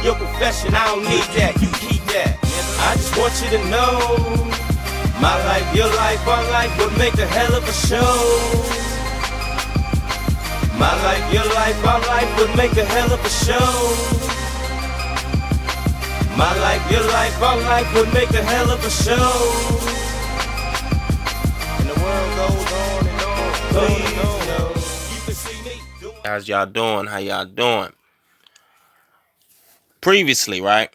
your confession, I don't need that, you keep that. I just want you to know, my life, your life, our life would make a hell of a show. My life, your life, our life would make a hell of a show. My life, your life, our life would make a hell of a show. And the world goes on and on. Please, no. You can see me doing. How's y'all doing? How y'all doing? Previously, right,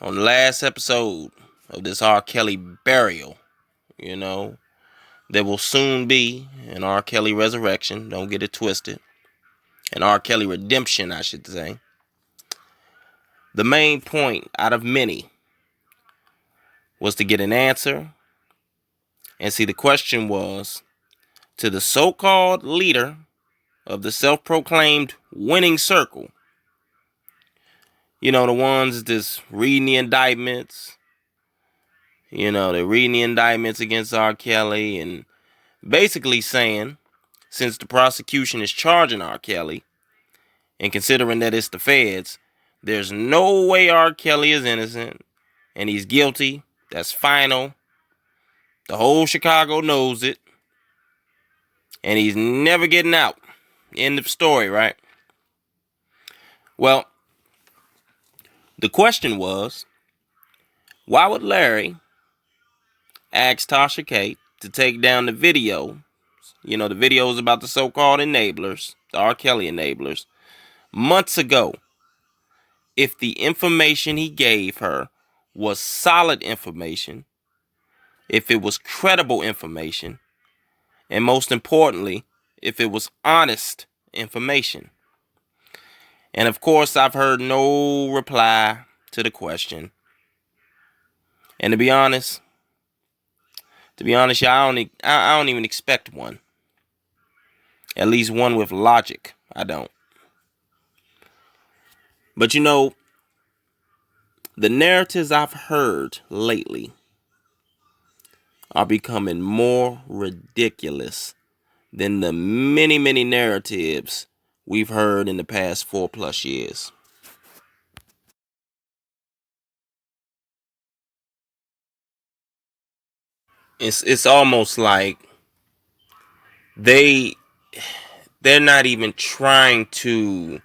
on the last episode of this R. Kelly burial, you know, there will soon be an R. Kelly resurrection. Don't get it twisted. An R. Kelly redemption, I should say. The main point out of many was to get an answer. And see, the question was to the so-called leader of the self-proclaimed winning circle. You know, the ones that's reading the indictments. You know, they're reading the indictments against R. Kelly and basically saying, since the prosecution is charging R. Kelly, and considering that it's the feds, there's no way R. Kelly is innocent and he's guilty. That's final. The whole Chicago knows it. And he's never getting out. End of story, right? Well, the question was, why would Larry ask Tasha K to take down the video? You know, the videos about the so-called enablers, the R. Kelly enablers, months ago, if the information he gave her was solid information, if it was credible information, and most importantly, if it was honest information. And of course, I've heard no reply to the question. And to be honest, y'all, I don't even expect one. At least one with logic. I don't. But you know, the narratives I've heard lately are becoming more ridiculous than the many, many narratives we've heard in the past 4+ years. It's almost like they're not even trying to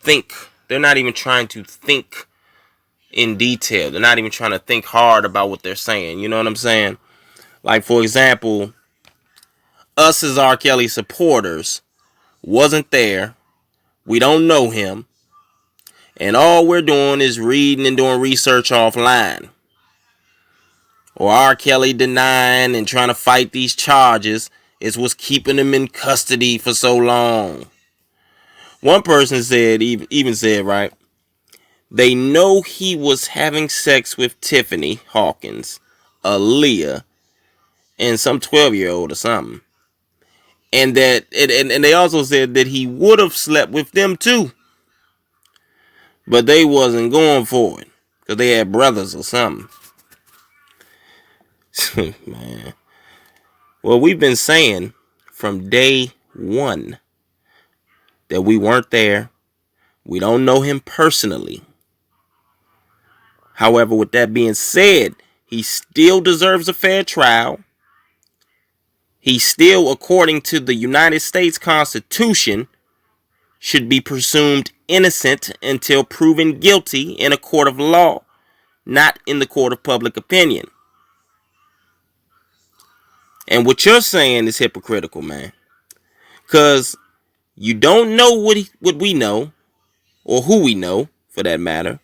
think. They're not even trying to think in detail. They're not even trying to think hard about what they're saying. You know what I'm saying? Like, for example, us as R. Kelly supporters wasn't there. We don't know him. And all we're doing is reading and doing research offline. Or R. Kelly denying and trying to fight these charges is what's keeping him in custody for so long. One person said, even said, right, they know he was having sex with Tiffany Hawkins, Aaliyah, and some 12-year-old or something. And that, and they also said that he would have slept with them too. But they wasn't going for it because they had brothers or something. Man. Well, we've been saying from day one that we weren't there. We don't know him personally. However, with that being said, he still deserves a fair trial. He still, according to the United States Constitution, should be presumed innocent until proven guilty in a court of law, not in the court of public opinion. And what you're saying is hypocritical, man. Because you don't know what we know, or who we know, for that matter.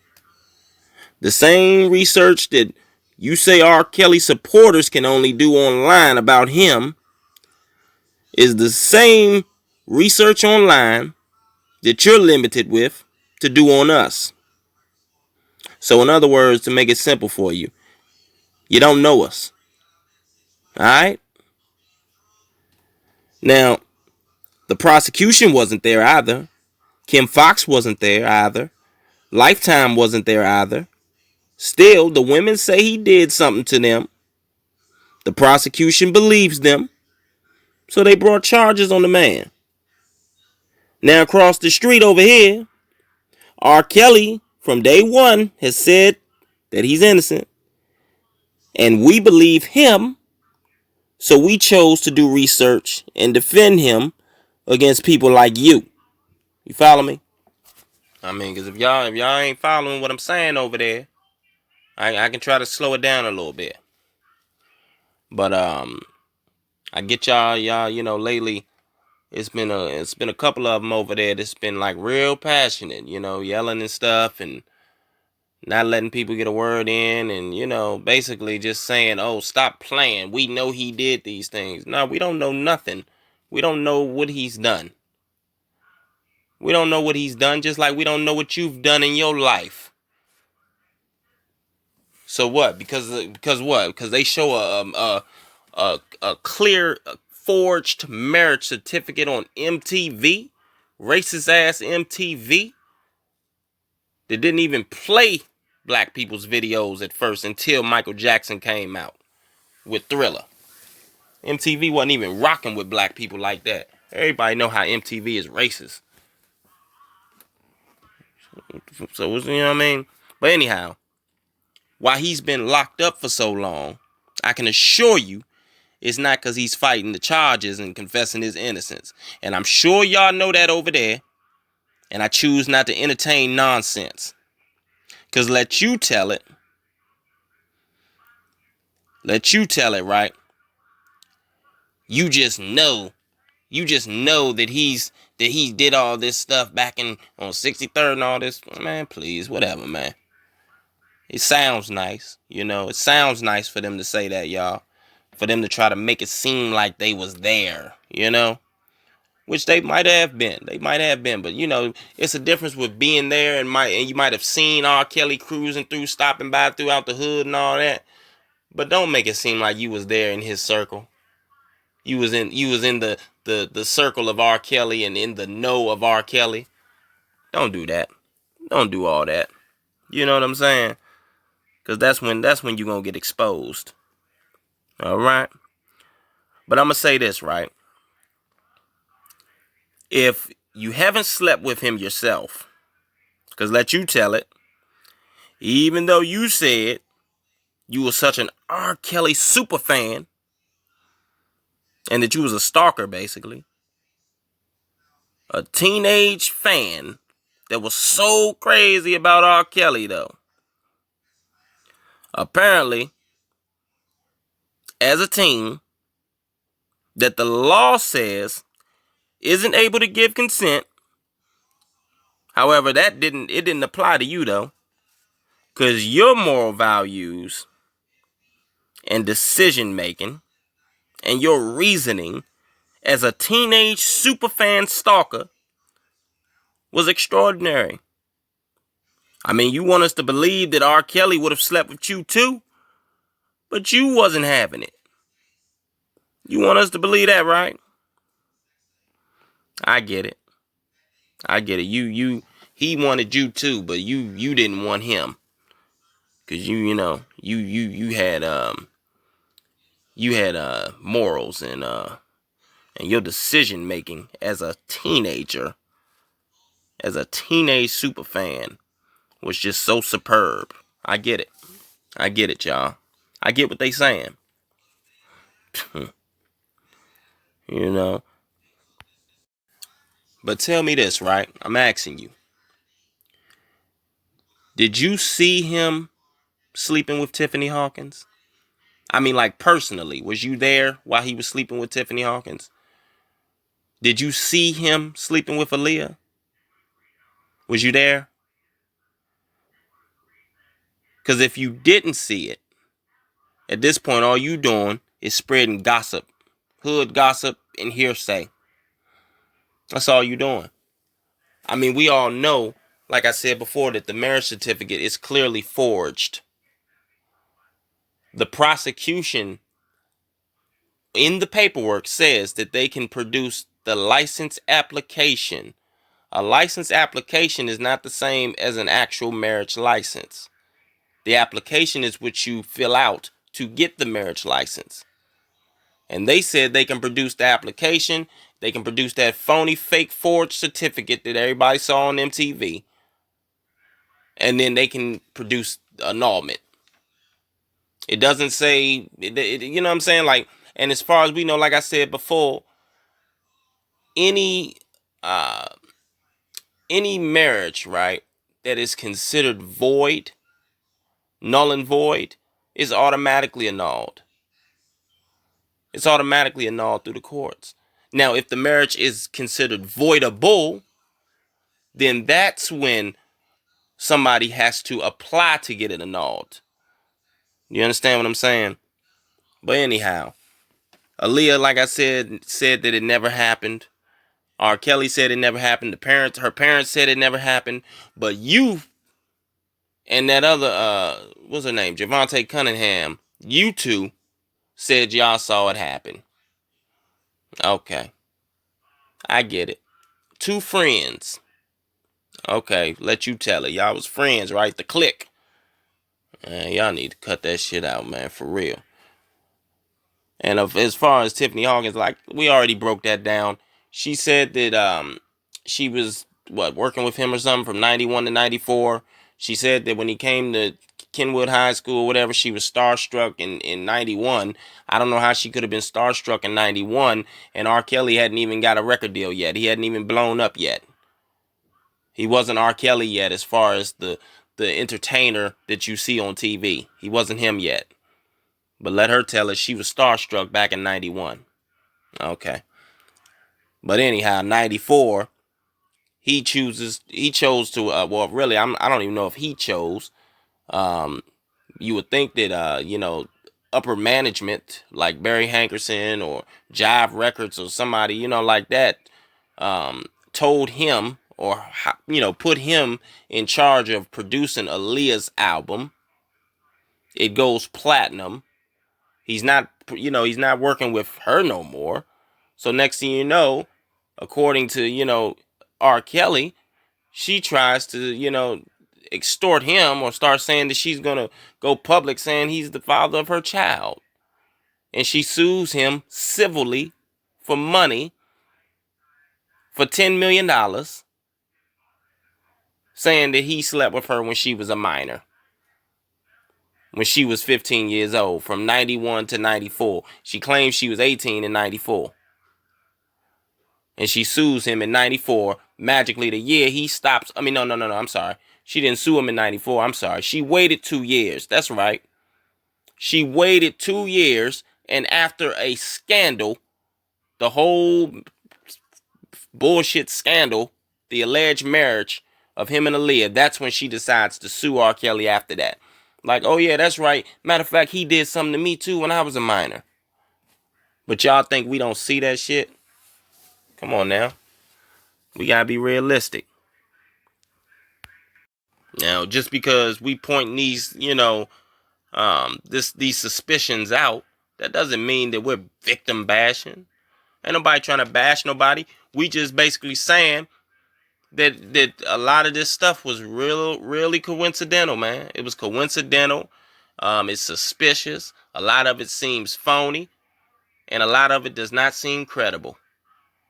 The same research that you say R. Kelly supporters can only do online about him is the same research online that you're limited with to do on us. So in other words, to make it simple for you, you don't know us. Alright? Now, the prosecution wasn't there either. Kim Fox wasn't there either. Lifetime wasn't there either. Still, the women say he did something to them. The prosecution believes them. So they brought charges on the man. Now across the street over here, R. Kelly from day one has said that he's innocent. And we believe him, so we chose to do research and defend him against people like you. You follow me? I mean, because if y'all ain't following what I'm saying over there, I can try to slow it down a little bit. But I get y'all, lately it's been a couple of them over there that's been like real passionate, yelling and stuff and not letting people get a word in and, basically just saying, oh, stop playing. We know he did these things. No, we don't know nothing. We don't know what he's done. We don't know what he's done, just like we don't know what you've done in your life. So what? Because what? Because they show a clear forged marriage certificate on MTV, racist ass MTV. They didn't even play black people's videos at first until Michael Jackson came out with Thriller. MTV wasn't even rocking with black people like that. Everybody know how MTV is racist. So, you know what I mean? But anyhow, while he's been locked up for so long, I can assure you it's not because he's fighting the charges and confessing his innocence. And I'm sure y'all know that over there. And I choose not to entertain nonsense. Because let you tell it, right? You just know that he did all this stuff back on 63rd and all this. Man, please, whatever, man. It sounds nice, It sounds nice for them to say that, y'all. For them to try to make it seem like they was there, Which they might have been. But it's a difference with being there and you might have seen R. Kelly cruising through, stopping by throughout the hood and all that. But don't make it seem like you was there in his circle. You was in the circle of R. Kelly and in the know of R. Kelly. Don't do that. Don't do all that. You know what I'm saying? Cause that's when you're gonna get exposed. Alright? But I'm gonna say this, right? If you haven't slept with him yourself, cause let you tell it, even though you said you were such an R. Kelly super fan, and that you was a stalker, basically. A teenage fan that was so crazy about R. Kelly, though. Apparently, as a teen, that the law says isn't able to give consent. However, it didn't apply to you, though. Because your moral values and decision making and your reasoning as a teenage superfan stalker was extraordinary. I mean, you want us to believe that R. Kelly would have slept with you too, but you wasn't having it. You want us to believe that, right? I get it. He wanted you too, but you didn't want him. Cause you had morals and your decision making as a teenager, as a teenage super fan, was just so superb. I get it, y'all. I get what they saying. But tell me this, right? I'm asking you. Did you see him sleeping with Tiffany Hawkins? I mean, like, personally, was you there while he was sleeping with Tiffany Hawkins? Did you see him sleeping with Aaliyah? Was you there? Because if you didn't see it, at this point, all you doing is spreading gossip, hood gossip and hearsay. That's all you doing. I mean, we all know, like I said before, that the marriage certificate is clearly forged. The prosecution in the paperwork says that they can produce the license application. A license application is not the same as an actual marriage license. The application is what you fill out to get the marriage license. And they said they can produce the application. They can produce that phony, fake, forged certificate that everybody saw on MTV. And then they can produce annulment. It doesn't say, you know what I'm saying? Like, and as far as we know, like I said before, any uh, marriage, right, that is considered void, null and void, is automatically annulled. It's automatically annulled through the courts. Now, if the marriage is considered voidable, then that's when somebody has to apply to get it annulled. You understand what I'm saying? But anyhow, Aaliyah, like I said that it never happened. R. Kelly said it never happened. Her parents said it never happened. But you and that other, what's her name? Javante Cunningham, you two said y'all saw it happen. Okay. I get it. Two friends. Okay, let you tell it. Y'all was friends, right? The clique. Man, y'all need to cut that shit out, man, for real. And as far as Tiffany Hawkins, like, we already broke that down. She said that she was, working with him or something from 91 to 94. She said that when he came to Kenwood High School or whatever, she was starstruck in 91. I don't know how she could have been starstruck in 91, and R. Kelly hadn't even got a record deal yet. He hadn't even blown up yet. He wasn't R. Kelly yet as far as the entertainer that you see on TV. He wasn't him yet. But let her tell us she was starstruck back in 91. Okay. But anyhow, 94, he chose to, well, really, I don't even know if he chose. You would think that, upper management like Barry Hankerson or Jive Records or somebody, like that, told him or, put him in charge of producing Aaliyah's album. It goes platinum. He's not working with her no more. So next thing you know, according to, R. Kelly, she tries to, extort him or start saying that she's going to go public saying he's the father of her child. And she sues him civilly for money for $10 million, saying that he slept with her when she was a minor. When she was 15 years old, from 91 to 94. She claims she was 18 in 94. And she sues him in 94. Magically, the year he stops. I mean, no, I'm sorry. She didn't sue him in 94. I'm sorry. She waited 2 years. That's right. She waited 2 years. And after a scandal, the whole bullshit scandal, the alleged marriage of him and Aaliyah, that's when she decides to sue R. Kelly after that. Like, oh yeah, that's right. Matter of fact, he did something to me too when I was a minor. But y'all think we don't see that shit? Come on now. We gotta be realistic. Now, just because we point these, these suspicions out, that doesn't mean that we're victim bashing. Ain't nobody trying to bash nobody. We just basically saying that a lot of this stuff was really coincidental, man. It was coincidental. It's suspicious. A lot of it seems phony, and a lot of it does not seem credible.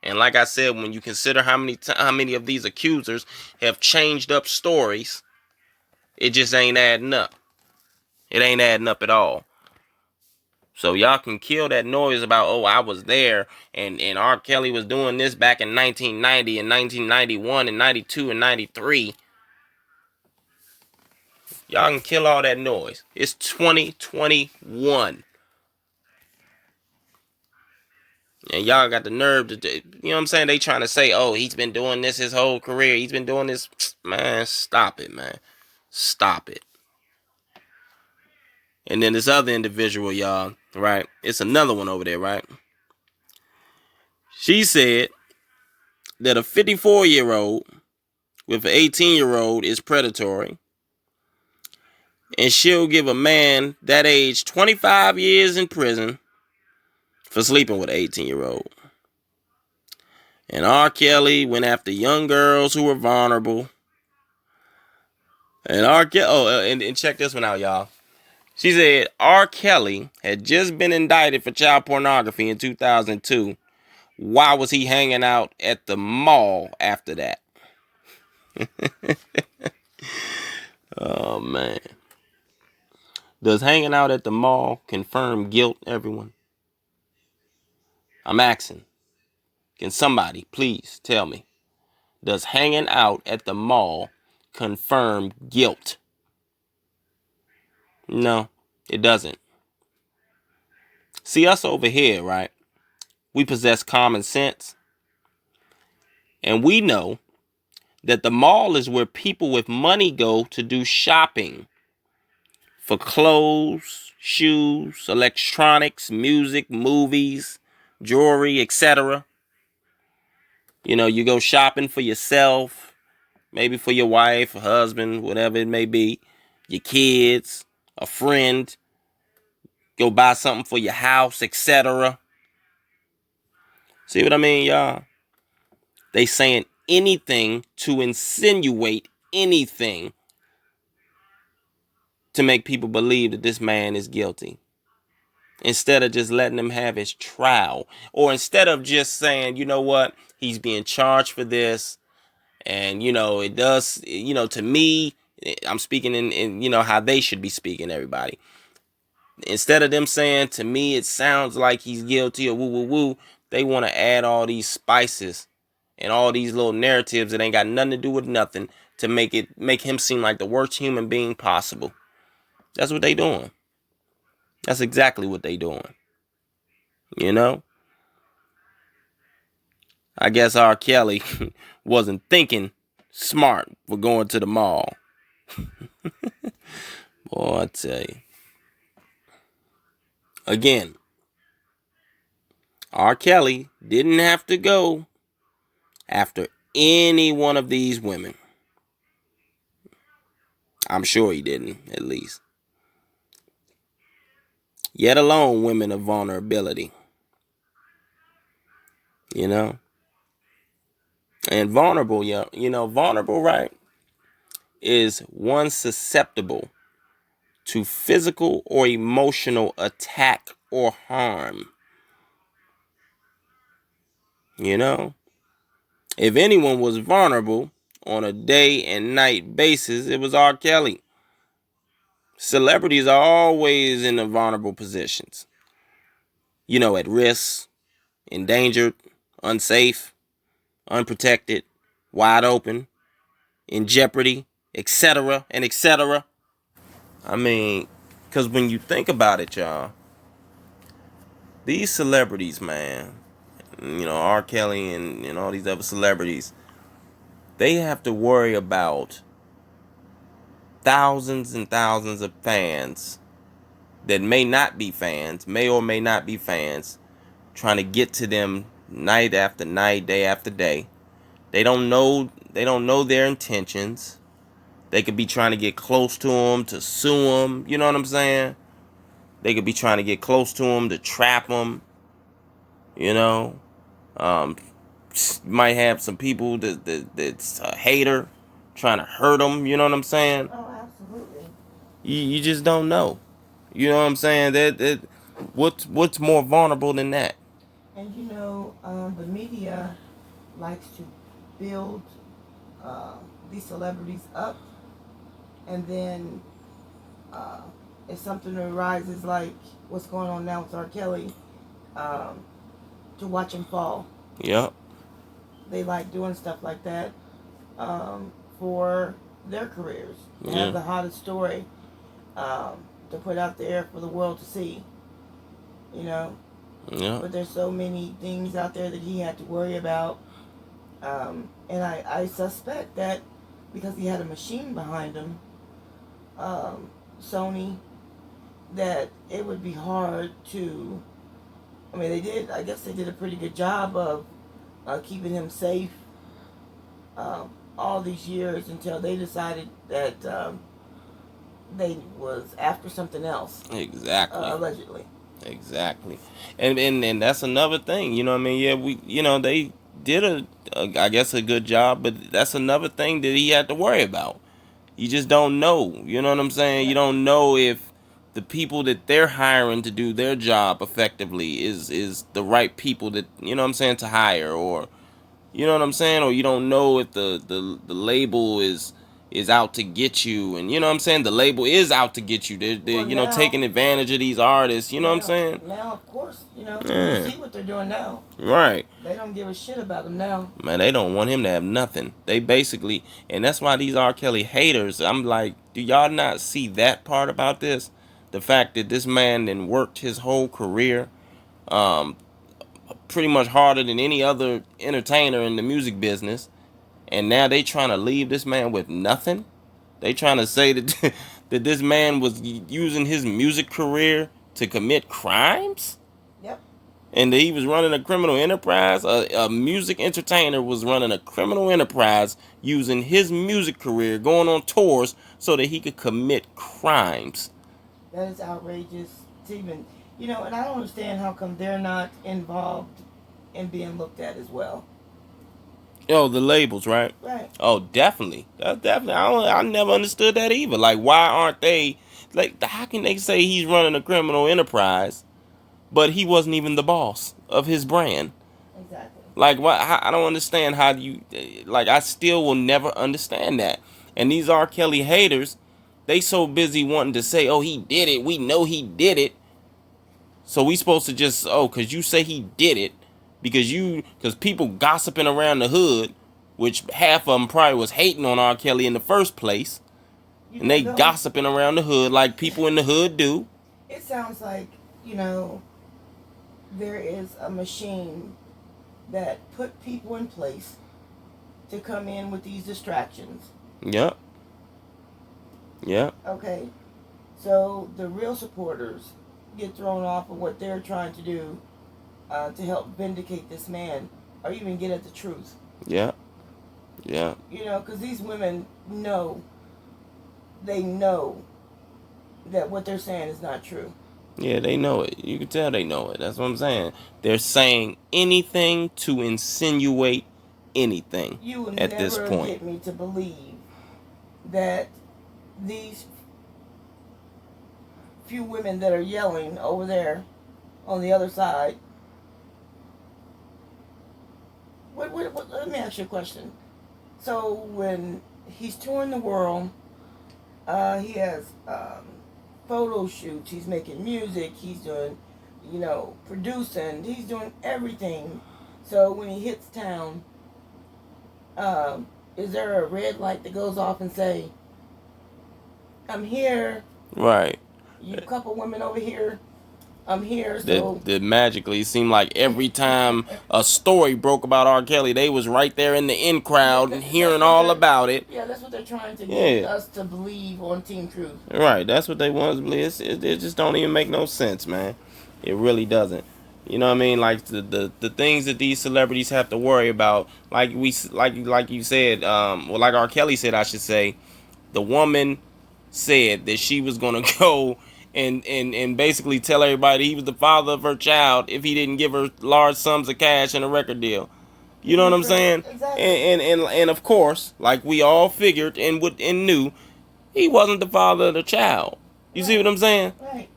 And like I said, when you consider how many of these accusers have changed up stories, it just ain't adding up. It ain't adding up at all. So y'all can kill that noise about, oh, I was there and R. Kelly was doing this back in 1990 and 1991 and 92 and 93. Y'all can kill all that noise. It's 2021. And y'all got the nerve to, you know what I'm saying? They trying to say, oh, he's been doing this his whole career. He's been doing this. Man, stop it, man. Stop it. And then this other individual, y'all, right? It's another one over there, right? She said that a 54-year-old with an 18-year-old is predatory. And she'll give a man that age 25 years in prison for sleeping with an 18-year-old. And R. Kelly went after young girls who were vulnerable. And and check this one out, y'all. She said R. Kelly had just been indicted for child pornography in 2002, why was he hanging out at the mall after that? Oh, man. Does hanging out at the mall confirm guilt, everyone? I'm asking. Can somebody please tell me? Does hanging out at the mall confirm guilt? No, it doesn't. See, us over here, right? We possess common sense. And we know that the mall is where people with money go to do shopping for clothes, shoes, electronics, music, movies, jewelry, etc. You know, you go shopping for yourself, maybe for your wife, or husband, whatever it may be, your kids, a friend, go buy something for your house, etc. See what I mean, y'all? They saying anything to insinuate anything to make people believe that this man is guilty. Instead of just letting him have his trial. Or instead of just saying, you know what, he's being charged for this. And, you know, it does, you know, to me, I'm speaking in you know, how they should be speaking, everybody. Instead of them saying, to me, it sounds like he's guilty or woo, woo, woo, they want to add all these spices and all these little narratives that ain't got nothing to do with nothing to make him seem like the worst human being possible. That's what they doing. That's exactly what they doing. You know? I guess R. Kelly wasn't thinking smart for going to the mall. Boy, I tell you. Again, R. Kelly didn't have to go after any one of these women. I'm sure he didn't, at least. Yet alone women of vulnerability. You know? And vulnerable, you know, vulnerable, right, is one susceptible to physical or emotional attack or harm. You know? If anyone was vulnerable on a day and night basis, it was R. Kelly. Celebrities are always in the vulnerable positions. You know, at risk, endangered, unsafe, unprotected, wide open, in jeopardy, etc. and etc. I mean, because when you think about it, y'all, these celebrities, man, you know, R. Kelly and all these other celebrities, they have to worry about thousands and thousands of fans that may not be fans, may or may not be fans, trying to get to them night after night, day after day. They don't know their intentions. They could be trying to get close to them to sue them. You know what I'm saying? They could be trying to get close to them to trap them. You know, might have some people that's a hater trying to hurt them. You know what I'm saying? Oh, absolutely. You just don't know. You know what I'm saying? That what's more vulnerable than that? And you know, the media likes to build uh, these celebrities up, and then if something arises like what's going on now with R. Kelly, um, to watch him fall. Yep. They like doing stuff like that for their careers. They have the hottest story to put out there for the world to see. You know. Yeah. But there's so many things out there that he had to worry about. And I suspect that because he had a machine behind him, Sony, that it would be hard to. I mean, I guess they did a pretty good job of keeping him safe all these years until they decided that they was after something else. Exactly. Allegedly. Exactly. And that's another thing, you know what I mean? Yeah, they did I guess a good job, but that's another thing that he had to worry about. You just don't know, you know what I'm saying? You don't know if the people that they're hiring to do their job effectively is the right people that, you know what I'm saying, to hire, or you know what I'm saying, or you don't know if the label is out to get you, and you know what I'm saying, the label is out to get you. They're Well, you know, now, taking advantage of these artists, you know what I'm saying? now, of course, you Yeah. see what they're doing now. Right. They don't give a shit about them now. Man, they don't want him to have nothing. They basically, and that's why these R. Kelly haters, I'm like, do y'all not see that part about this? The fact that this man then worked his whole career, um, pretty much harder than any other entertainer in the music business, and now they trying to leave this man with nothing. They trying to say that that this man was using his music career to commit crimes, Yep. and that he was running a criminal enterprise. A music entertainer was running a criminal enterprise using his music career, going on tours so that he could commit crimes. That is outrageous to even, and I don't understand how come they're not involved in being looked at as well. Oh, the labels, right? Right. Oh, definitely. That's definitely. I never understood that either. Like, why aren't they? Like, how can they say he's running a criminal enterprise, but he wasn't even the boss of his brand? Exactly. Like, what? I don't understand how you. Like, I still will never understand that. And these R. Kelly haters, they so busy wanting to say, "Oh, he did it. We know he did it." So we supposed to just, cause you say he did it, cause people gossiping around the hood, which half of them probably was hating on R. Kelly in the first place, and they gossiping around the hood like people in the hood do. It sounds like, there is a machine that put people in place to come in with these distractions. Yep. Yep. Okay. So the real supporters get thrown off of what they're trying to do to help vindicate this man or even get at the truth. Yeah. Yeah. Because these women know that what they're saying is not true. Yeah, they know it. You can tell they know it. That's what I'm saying. They're saying anything to insinuate anything You will at this never point. get me to believe that these few women that are yelling over there on the other side. Let me ask you a question. So when he's touring the world, he has photo shoots, he's making music, he's doing, producing, he's doing everything. So when he hits town, is there a red light that goes off and say, I'm here? Right. You couple women over here, I'm here. So that magically seemed like every time a story broke about R. Kelly, they was right there in the in crowd and hearing all about it. Yeah, that's what they're trying to get us to believe on Team Truth. Right, that's what they want us to believe. It just don't even make no sense, man. It really doesn't. You know what I mean? Like the things that these celebrities have to worry about, like you said, like R. Kelly said, I should say, the woman said that she was gonna go and basically tell everybody he was the father of her child if he didn't give her large sums of cash and a record deal. You know what I'm saying? Exactly. And of course, like we all figured and knew, he wasn't the father of the child. You see what I'm saying? Right.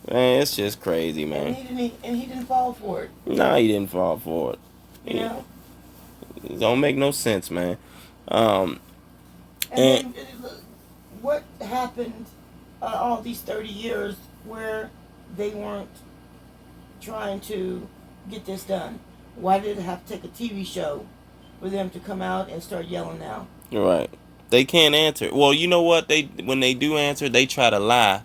Man, it's just crazy, man. And he didn't fall for it. Nah, he didn't fall for it. It don't make no sense, man. And then, what happened all these 30 years where they weren't trying to get this done? Why did it have to take a TV show for them to come out and start yelling now? Right. They can't answer. Well, you know what? When they do answer, they try to lie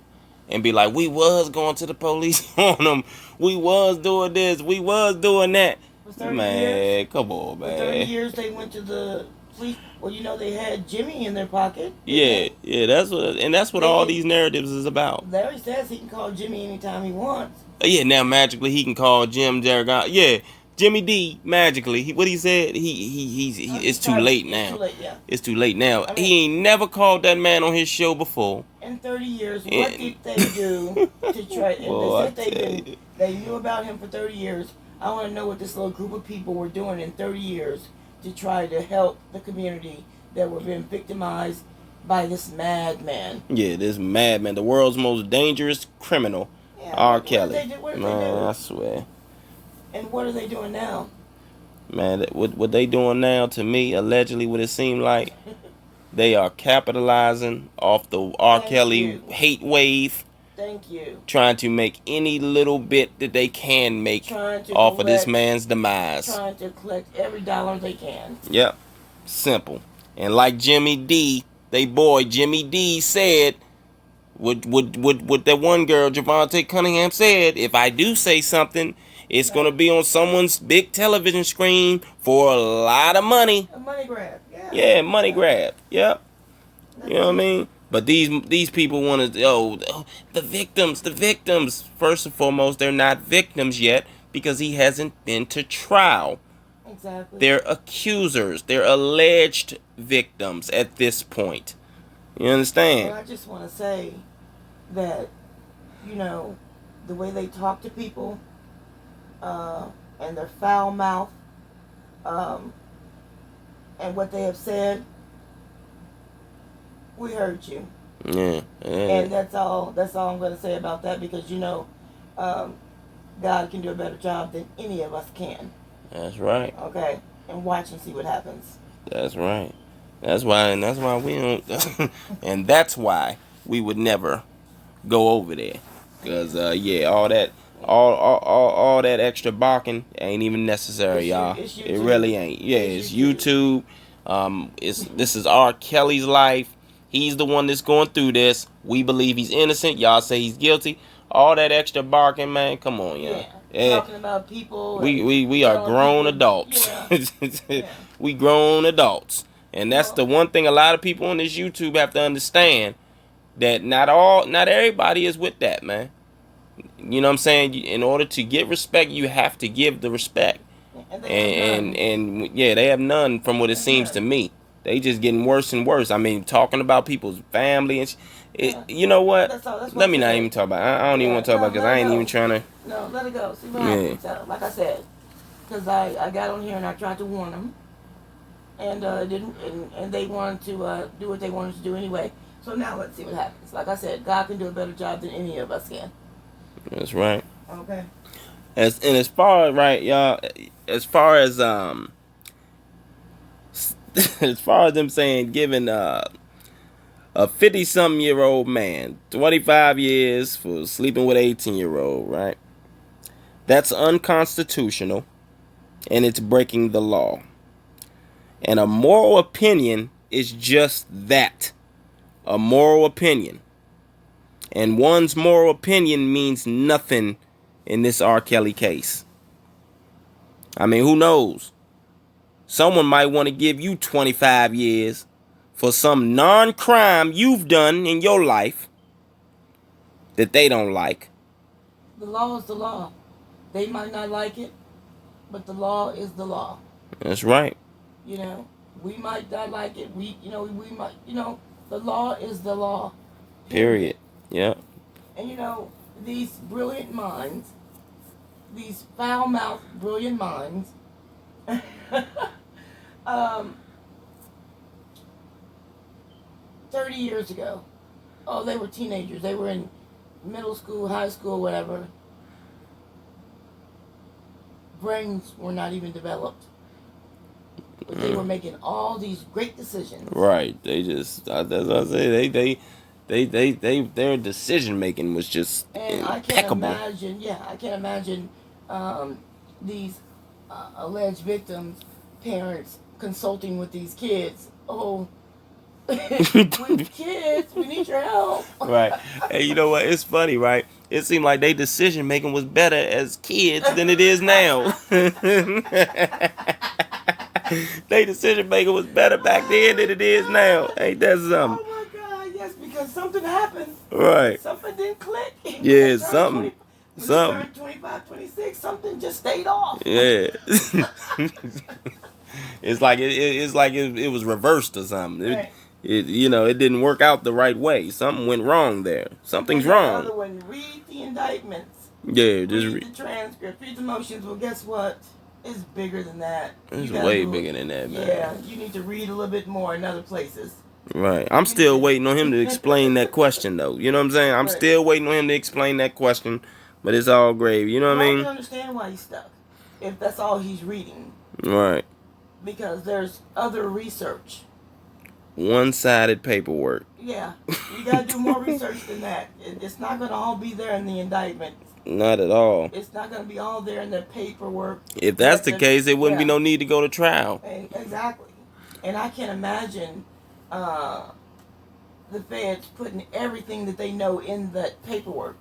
and be like, we was going to the police on them. We was doing this. We was doing that. Man, come on, man. For 30 years they went to the police. Well, they had Jimmy in their pocket. Yeah, that's what all these narratives is about. Larry says he can call Jimmy anytime he wants. Yeah, now magically he can call Jim Jargon. Yeah, Jimmy D magically. What he said, it's too late now. It's too late, yeah. It's too late now. He ain't never called that man on his show before. In 30 years, what did they do to try? And they said they knew about him for 30 years. I want to know what this little group of people were doing in 30 years to try to help the community that were being victimized by this madman. Yeah, this madman, the world's most dangerous criminal, Yeah, R. Kelly. What did Man, they do? I swear. And what are they doing now? Man, what they doing now to me, allegedly, what it seemed like, they are capitalizing off the R. Kelly hate wave. Thank you. Trying to make any little bit that they can make off of this man's demise. Trying to collect every dollar they can. Yep. Simple. And like Jimmy D, they boy Jimmy D said, what that one girl, Javante Cunningham, said, if I do say something, it's going to be on someone's big television screen for a lot of money. A money grab. Yeah, money grab. Yep. You know what I mean? But these people want to, the victims. First and foremost, they're not victims yet because he hasn't been to trial. Exactly. They're accusers. They're alleged victims at this point. You understand? And I just want to say that, you know, the way they talk to people, and their foul mouth, and what they have said, we heard you. Yeah. And that's all I'm going to say about that, because, you know, God can do a better job than any of us can. That's right. Okay? And watch and see what happens. That's right. That's why we don't, and that's why we would never go over there. Because, all that extra barking ain't even necessary, y'all. It really ain't. Yeah, it's YouTube. This is R. Kelly's life. He's the one that's going through this. We believe he's innocent. Y'all say he's guilty. All that extra barking, man. Come on, y'all. Yeah. Talking about people. We are grown adults. Yeah. We grown adults. And that's the one thing a lot of people on this YouTube have to understand, that not everybody is with that, man. You know what I'm saying? In order to get respect, you have to give the respect. And they have none from what it seems to me. They just getting worse and worse. I mean, talking about people's family and you know what? That's let me not even talk about it. I don't even want to talk about it because I ain't even trying to. No, let it go. See what happens. Like I said, because I got on here and I tried to warn them, and didn't, and they wanted to do what they wanted to do anyway. So now let's see what happens. Like I said, God can do a better job than any of us can. That's right. Okay. As far as right, y'all, as far as as far as them saying giving a 50-something-year-old man 25 years for sleeping with an 18-year-old, right? That's unconstitutional, and it's breaking the law. And a moral opinion is just that, a moral opinion. And one's moral opinion means nothing in this R. Kelly case. I mean, who knows? Someone might want to give you 25 years for some non-crime you've done in your life that they don't like. The law is the law. They might not like it, but the law is the law. That's right. You know, we might not like it. We might, the law is the law. Period. Yeah. And these brilliant minds, these foul-mouthed brilliant minds, 30 years ago, they were teenagers. They were in middle school, high school, whatever. Brains were not even developed. But they were making all these great decisions. Right. They just, that's what I say. Their decision making was just impeccable. I can't imagine these alleged victims' parents consulting with these kids. Oh, with kids, we need your help. Right. Hey, you know what? It's funny, right? It seemed like their decision making was better as kids than it is now. Their decision making was better back then than it is now. Ain't that something? Oh my God, yes, because something happened. Right. Something didn't click. Yeah, something. Something. 25, 26, something just stayed off. Yeah. It's like it was reversed or something. Right. It didn't work out the right way. Something went wrong there. Something's wrong. Another one, read the indictments. Yeah, just read the transcript, read the motions. Well, guess what? It's bigger than that. It's way bigger than that, man. Yeah, you need to read a little bit more in other places. Right. I'm still waiting on him to explain that question, though. You know what I'm saying? I'm Right. still waiting on him to explain that question, but it's all gravy. You know what I I can mean? understand why he's stuck, if that's all he's reading, Right. because there's other research. One-sided paperwork. Yeah, you gotta do more research than that. It's not gonna all be there in the indictment. Not at all. It's not gonna be all there in the paperwork. If that's the case, there wouldn't be no need to go to trial. Exactly. And I can't imagine the feds putting everything that they know in that paperwork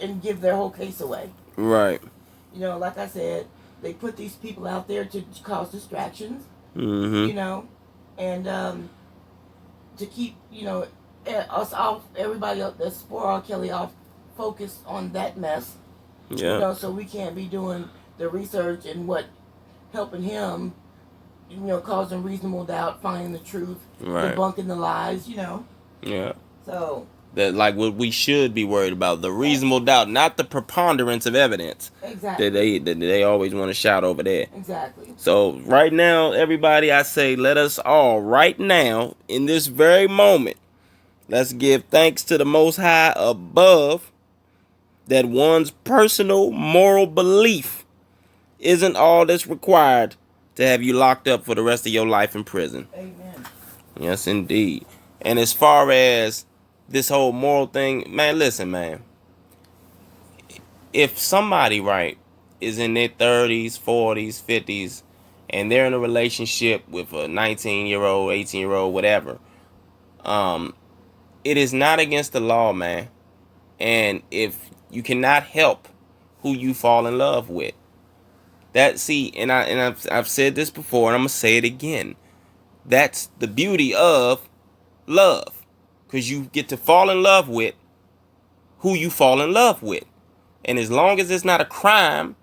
and give their whole case away. Right. You know, like I said, they put these people out there to cause distractions. Mm-hmm. You know, and to keep, you know, us off, everybody else that's for R. Kelly off, focused on that mess. Yeah. You know, so we can't be doing the research and helping him, you know, causing reasonable doubt, finding the truth, right. debunking the lies, you know. Yeah. So that, like, what we should be worried about, the reasonable doubt, not the preponderance of evidence. Exactly. That they always want to shout over there. Exactly. So right now, everybody, I say, let us all right now, in this very moment, let's give thanks to the Most High above, that one's personal moral belief isn't all that's required to have you locked up for the rest of your life in prison. Amen. Yes, indeed. And as far as this whole moral thing, man, listen, man. If somebody, right, is in their 30s, 40s, 50s, and they're in a relationship with a 19-year-old, 18-year-old, whatever, it is not against the law, man. And if you cannot help who you fall in love with, I've said this before, and I'm gonna say it again. That's the beauty of love, because you get to fall in love with who you fall in love with, and as long as it's not a crime,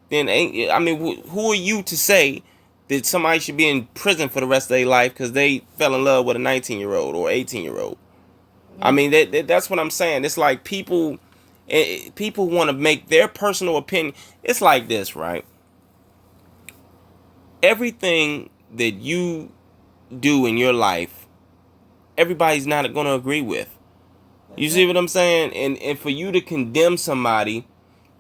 then who are you to say that somebody should be in prison for the rest of their life because they fell in love with a 19-year-old or 18-year-old? I mean, that's what I'm saying. It's like people want to make their personal opinion. It's like this, right? Everything that you do in your life, everybody's not going to agree with. You see what I'm saying? And for you to condemn somebody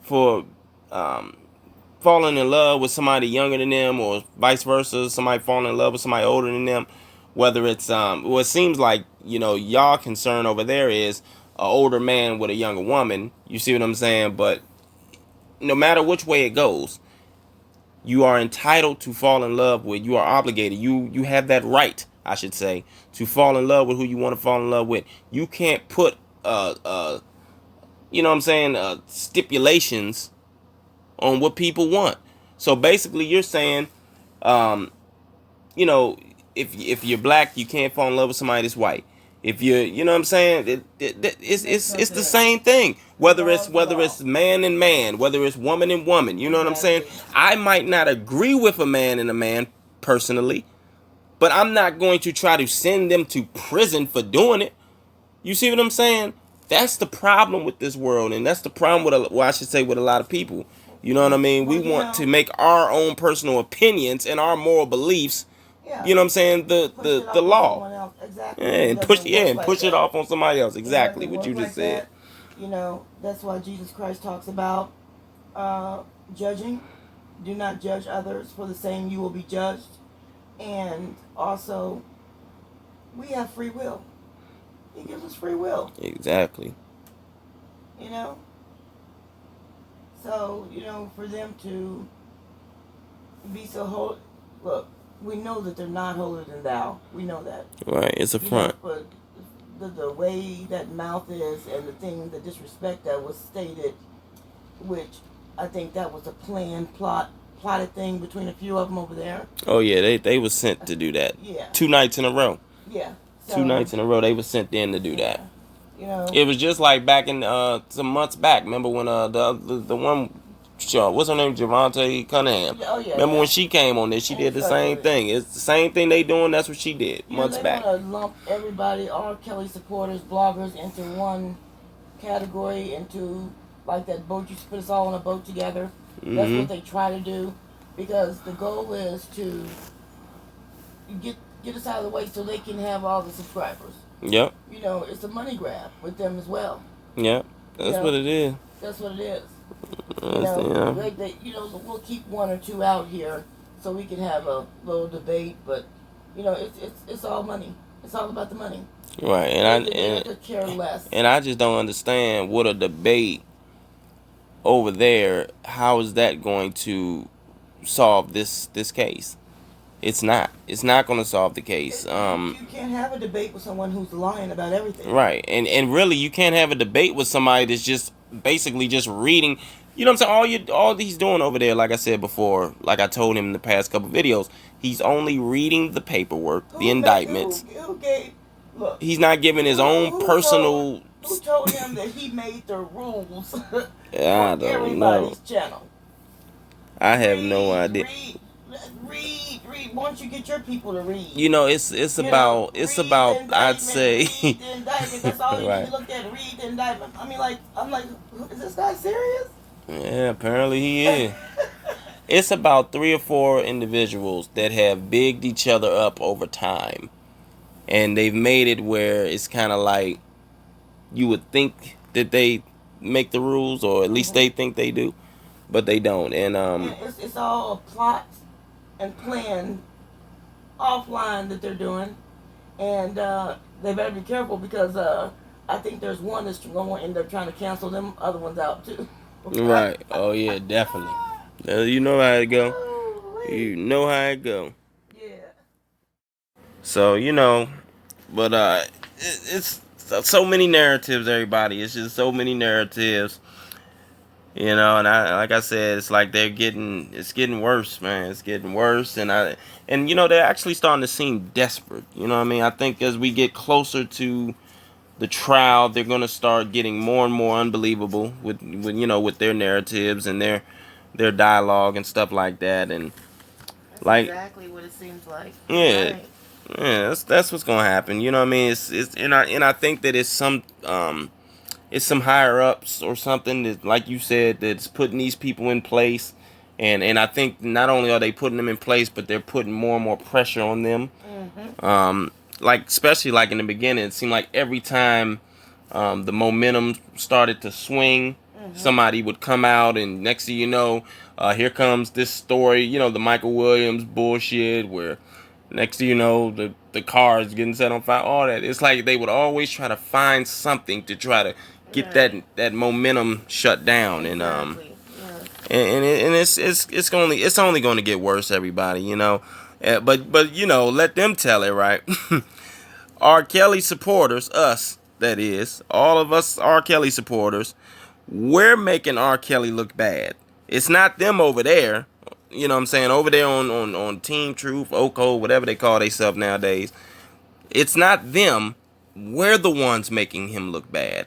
for falling in love with somebody younger than them, or vice versa, somebody falling in love with somebody older than them, whether it's well, it seems like, you know, y'all concern over there is an older man with a younger woman. You see what I'm saying? But no matter which way it goes, you are entitled to fall in love with. You are obligated. You have that right, I should say, to fall in love with who you want to fall in love with. You can't put you know what I'm saying, stipulations on what people want. So basically, you're saying, you know, if you're black, you can't fall in love with somebody that's white. If you're, you know what I'm saying, it's the same thing. Whether it's man and man, whether it's woman and woman, you know what I'm saying. I might not agree with a man and a man personally, but I'm not going to try to send them to prison for doing it. You see what I'm saying? That's the problem with this world, and that's the problem with, well, I should say, with a lot of people. You know what I mean? We want to make our own personal opinions and our moral beliefs, you know what I'm saying, the law. Exactly. Yeah, and push it off on somebody else. Exactly what you just said. You know, that's why Jesus Christ talks about judging. Do not judge others, for the same you will be judged. And also, we have free will. He gives us free will. Exactly. You know? So, you know, for them to be so holy, look, we know that they're not holier than thou. We know that. Right, it's a front. Know, but the way that mouth is, and the thing, the disrespect that was stated, which I think that was a plotted thing between a few of them over there. Oh yeah, they were sent to do that. Yeah. 2 nights in a row. Yeah. So, 2 nights in a row, they were sent in to do that. You know, it was just like back in some months back. Remember when the one, what's her name, Javante Cunningham? Oh, yeah, remember when she came on this? She did the same thing. It's the same thing they doing. That's what she did months back. They want to lump everybody, R. Kelly supporters, bloggers, into one category, into like that boat. You put us all on a boat together. Mm-hmm. That's what they try to do, because the goal is to get us out of the way so they can have all the subscribers. Yep. You know, it's a money grab with them as well. Yep. That's what it is. That's what it is. You know, we'll keep one or two out here so we can have a little debate, but you know, it's all money. It's all about the money. Right, I could care less. And I just don't understand what a debate over there. How is that going to solve this case? It's not. It's not going to solve the case. You can't have a debate with someone who's lying about everything. Right, and really, you can't have a debate with somebody that's just basically just reading. You know what I'm saying? All he's doing over there, like I said before, like I told him in the past couple videos, he's only reading the paperwork, the indictments. Look, he's not giving his own personal. Who told him that he made the rules for I don't everybody's channel? I have no idea. Read. Once you get your people to read. You know, it's about I'd say. Read the indictment. That's all you need to look at. Read the indictment. I mean, I'm like, is this guy serious? Yeah, apparently he is. It's about 3 or 4 individuals that have bigged each other up over time, and they've made it where it's kind of like you would think that they make the rules, or at least they think they do, but they don't. And it's all a plot and plan offline that they're doing, and they better be careful because I think there's one that's going to end up trying to cancel them other ones out too. Right. Oh yeah, definitely. You know how it go. You know how it go. Yeah. So you know, but it's so many narratives, everybody. It's just so many narratives. You know, and like I said, it's like it's getting worse, man. It's getting worse, and you know, they're actually starting to seem desperate. You know what I mean? I think as we get closer to the trial, they're gonna start getting more and more unbelievable with you know, with their narratives and their dialogue and stuff like that, and that's like exactly what it seems like. Yeah, right. Yeah, that's what's gonna happen. You know what I mean? It's and I think that it's some higher ups or something that, like you said, that's putting these people in place, and I think not only are they putting them in place, but they're putting more and more pressure on them. Mm-hmm. Like especially like in the beginning, it seemed like every time the momentum started to swing, somebody would come out, and next thing you know, here comes this story. You know, the Michael Williams bullshit, where next thing you know, the car is getting set on fire. All that. It's like they would always try to find something to try to get that momentum shut down, Exactly. and it's only going to get worse, everybody. You know. But you know, let them tell it, right? R. Kelly supporters, us, that is, all of us R. Kelly supporters, we're making R. Kelly look bad. It's not them over there. You know what I'm saying? Over there on Team Truth, OCO, whatever they call themselves nowadays. It's not them. We're the ones making him look bad.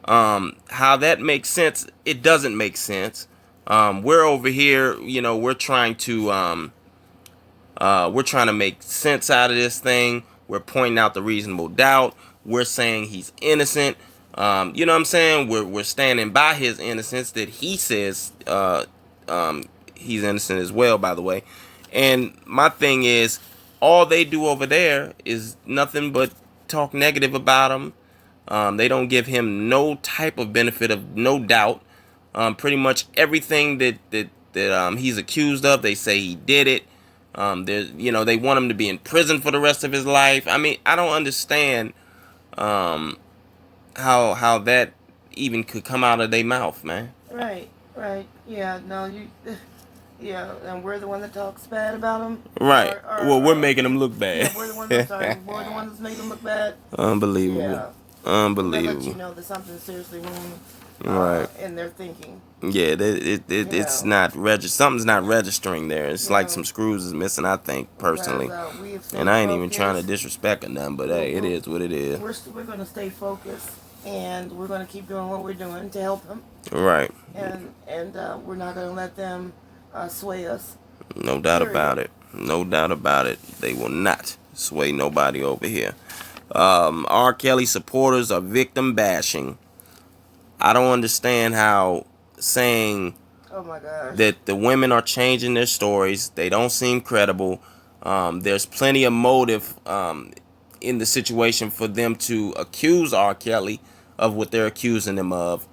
How that makes sense, it doesn't make sense. We're over here, you know, we're trying to make sense out of this thing. We're pointing out the reasonable doubt. We're saying he's innocent. You know what I'm saying? We're standing by his innocence, that he says he's innocent as well, by the way. And my thing is, all they do over there is nothing but talk negative about him. They don't give him no type of benefit of no doubt. Pretty much everything that he's accused of, they say he did it. You know, they want him to be in prison for the rest of his life. I mean, I don't understand how that even could come out of their mouth, man. Right. Yeah, no, yeah, and we're the one that talks bad about him. Right. Well, we're making him look bad. Yeah, we're the ones. I'm sorry, we're the ones that's making him look bad. Unbelievable. Yeah. Unbelievable. They let you know that something's seriously wrong. Right. In their thinking. Yeah, it's not something's not registering there. It's like some screws is missing, I think, personally. And I ain't even trying to disrespect or nothing, but hey, it is what it is. We're going to stay focused, and we're going to keep doing what we're doing to help them. Right. And we're not going to let them sway us. No doubt about it. No doubt about it. They will not sway nobody over here. R. Kelly supporters are victim bashing. I don't understand how saying oh my gosh, that the women are changing their stories, they don't seem credible. There's plenty of motive in the situation for them to accuse R. Kelly of what they're accusing him of.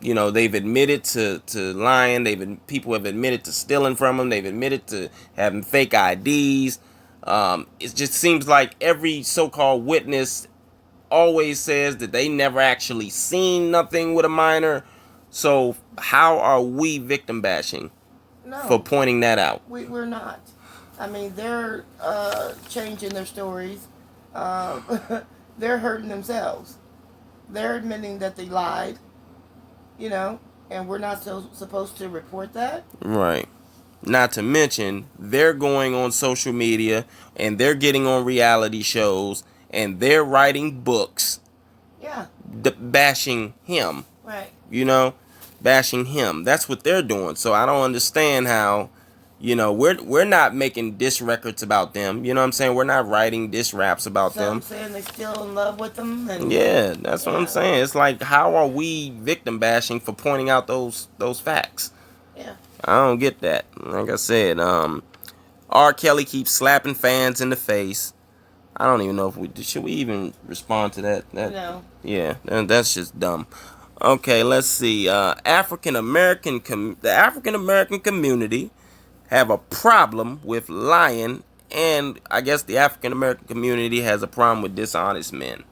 You know, they've admitted to lying. People have admitted to stealing from him. They've admitted to having fake IDs. It just seems like every so-called witness always says that they never actually seen nothing with a minor. So how are we victim bashing for No, pointing that out? we're not. I mean, they're changing their stories. They're hurting themselves. They're admitting that they lied, you know, and we're not supposed to report that. Right. Not to mention, they're going on social media and they're getting on reality shows and they're writing books Yeah, bashing him, right. you know, bashing him. That's what they're doing. So I don't understand how, you know, we're not making diss records about them. You know what I'm saying? We're not writing diss raps about Some them. saying they still in love with them, and Yeah, that's what I'm yeah, saying. It's like, how are we victim bashing for pointing out those facts? yeah. I don't get that. Like I said, R. Kelly keeps slapping fans in the face. I don't even know if should we even respond to that. No. Yeah, that's just dumb. Okay, let's see. The African American community have a problem with lying, and I guess the African American community has a problem with dishonest men.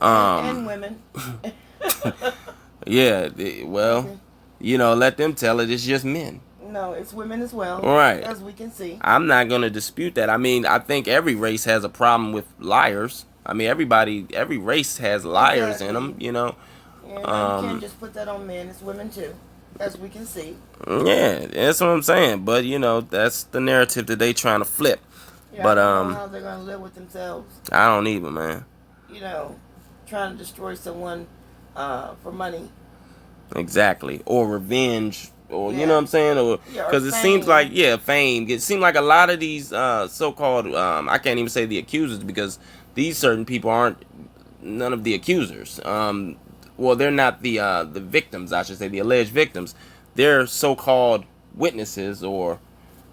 And women. Yeah. Well, you know, let them tell it. It's just men. No, it's women as well. Right. As we can see. I'm not gonna dispute that. I mean, I think every race has a problem with liars. I mean, every race has liars in them. You know. And you can't just put that on men. It's women too, as we can see. Yeah, that's what I'm saying. But you know, that's the narrative that they trying to flip. Yeah, But I don't know how they're gonna live with themselves. I don't even, man. You know, trying to destroy someone for money. Exactly, or revenge, or Yeah. you know what I'm saying, or Yeah, or because it seems fame. like fame. It seems like a lot of these so-called I can't even say the accusers because these certain people aren't none of the accusers. Well, they're not the victims, I should say, the alleged victims. They're so-called witnesses or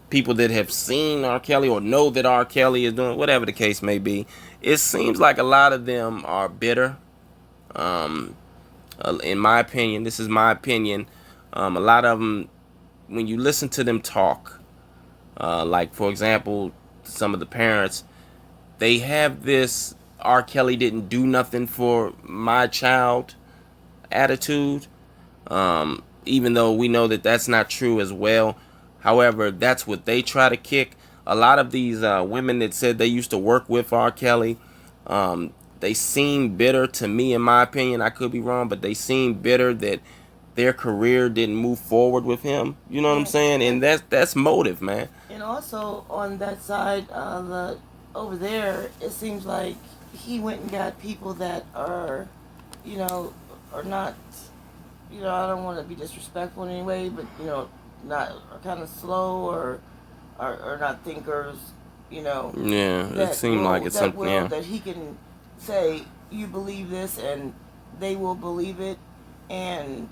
people that have seen R. Kelly or know that R. Kelly is doing whatever the case may be. It seems like a lot of them are bitter. In my opinion, this is my opinion. A lot of them, when you listen to them talk, like for example, some of the parents, they have this R. Kelly didn't do nothing for my child attitude. Even though we know that that's not true as well. However, that's what they try to kick. A lot of these women that said they used to work with R. Kelly, they seem bitter to me, in my opinion. I could be wrong, but they seem bitter that their career didn't move forward with him. You know what I'm saying? And that's motive, man. And also on that side, over there, it seems like he went and got people that are, you know, are not, you know, I don't want to be disrespectful in any way, but you know, not are kind of slow or are not thinkers, you know. Yeah, it seemed like it's something. Yeah. That he can say, you believe this, and they will believe it, and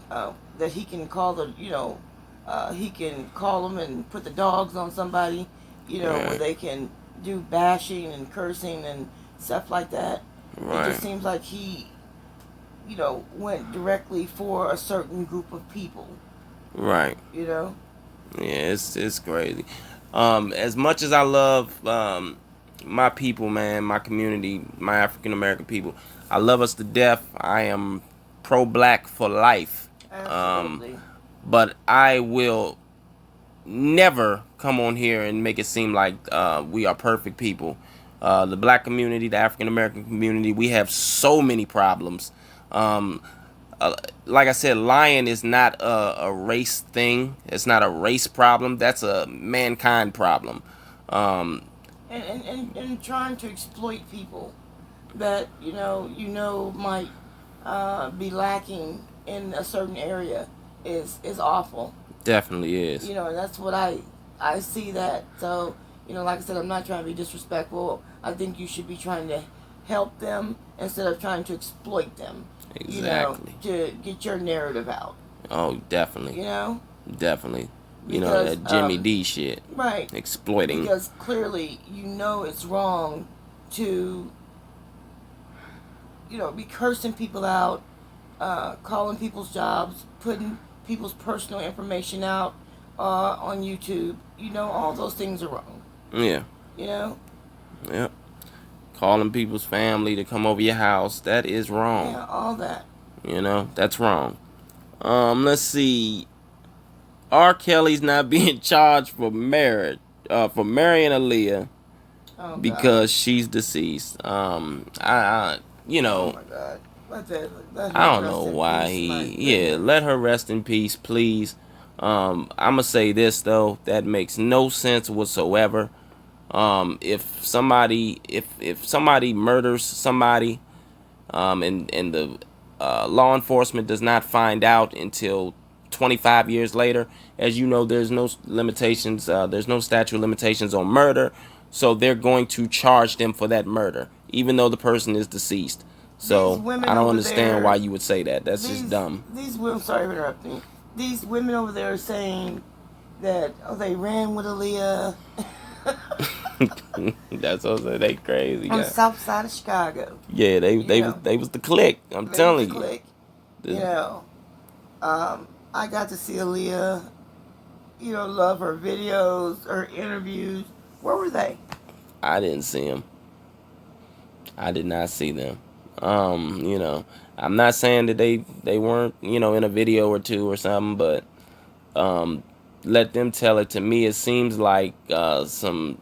that he can call the, you know, he can call them and put the dogs on somebody, you know, where they can do bashing and cursing and stuff like that. Right. It just seems like he, you know, went directly for a certain group of people. Right. You know. Yeah, it's crazy. As much as I love my people, man, my community, my African American people, I love us to death. I am pro-black for life. Absolutely. But I will never come on here and make it seem like we are perfect people. The black community, the African American community, we have so many problems. Like I said, lying is not a race thing. It's not a race problem. That's a mankind problem. And trying to exploit people that you know might be lacking in a certain area is awful. Definitely is. You know, and that's what I see that. So, you know, like I said, I'm not trying to be disrespectful. I think you should be trying to help them instead of trying to exploit them. Exactly. You know, to get your narrative out. Oh, definitely. You know? Definitely. You know, Because, that Jimmy D shit. right. Exploiting. Because clearly, you know it's wrong to, be cursing people out, calling people's jobs, putting people's personal information out on YouTube. All those things are wrong. Yeah. Yep. Calling people's family to come over your house, that is wrong. Yeah, all that. That's wrong. Let's see. R. Kelly's not being charged for marriage, for marrying Aaliyah because she's deceased. Oh I my God. Let I her don't rest know in why peace, let her rest in peace, please. I'ma say this though, that makes no sense whatsoever. If somebody murders somebody, and the law enforcement does not find out until 25 years later, as you know, there's no limitations, there's no statute of limitations on murder, so they're going to charge them for that murder, even though the person is deceased. So I don't understand why you would say that. That's just dumb. These women, sorry for interrupting. These women over there are saying that they ran with Aaliyah. That's what I'm saying. They crazy. On the south side of Chicago. Yeah, they was the clique. I'm telling you. Clique. I got to see Aaliyah. Love her videos, her interviews. Where were they? I didn't see them. I did not see them. I'm not saying that they weren't, in a video or two or something, but let them tell it. To me, it seems like some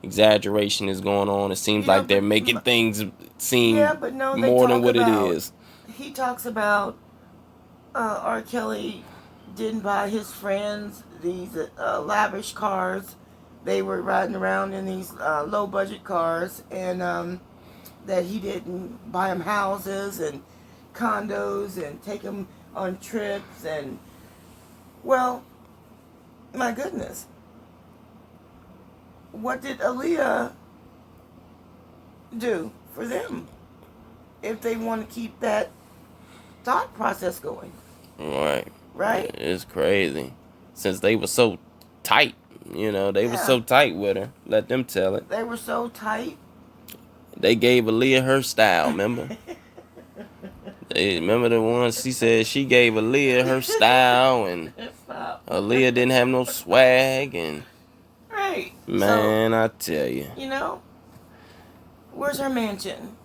exaggeration is going on. It seems like they're making things seem more than what it is. He talks about R. Kelly didn't buy his friends these lavish cars. They were riding around in these low budget cars, and that he didn't buy them houses and condos and take them on trips. And, well, my goodness, what did Aaliyah do for them if they want to keep that thought process going? Right? It's crazy. Since they were so tight, they were so tight with her. Let them tell it. They were so tight. They gave Aaliyah her style, remember? Remember the one she said she gave Aaliyah her style, and Aaliyah didn't have no swag, and right. Man, I tell you. Where's her mansion?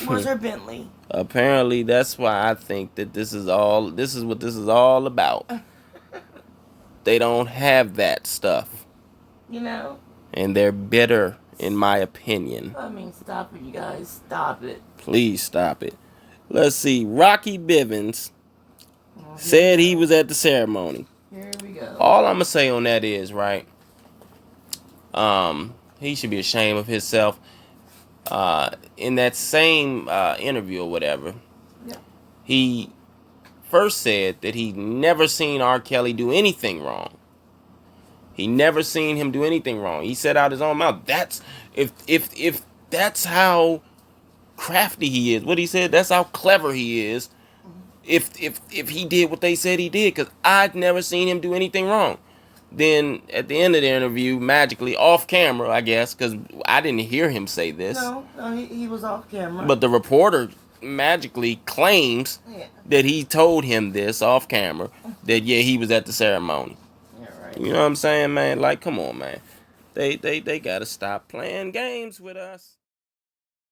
Where's her Bentley? Apparently, that's why I think that this is what this is all about. They don't have that stuff. And they're bitter, in my opinion. I mean, stop it, you guys. Stop it. Please stop it. Let's see. Rocky Bivens said he was at the ceremony. Here we go. All I'm going to say on that is, right, he should be ashamed of himself. In that same interview or whatever, he first said that he never seen R. Kelly do anything wrong. He never seen him do anything wrong. He said out his own mouth. That's if that's how crafty he is. What he said, that's how clever he is. If he did what they said he did, because I'd never seen him do anything wrong. Then at the end of the interview, magically off camera, I guess, because I didn't hear him say this. No, he was off camera. But the reporter magically claims that he told him this off camera, that he was at the ceremony. Yeah, right. You know what I'm saying, man? Like, come on, man. They gotta stop playing games with us.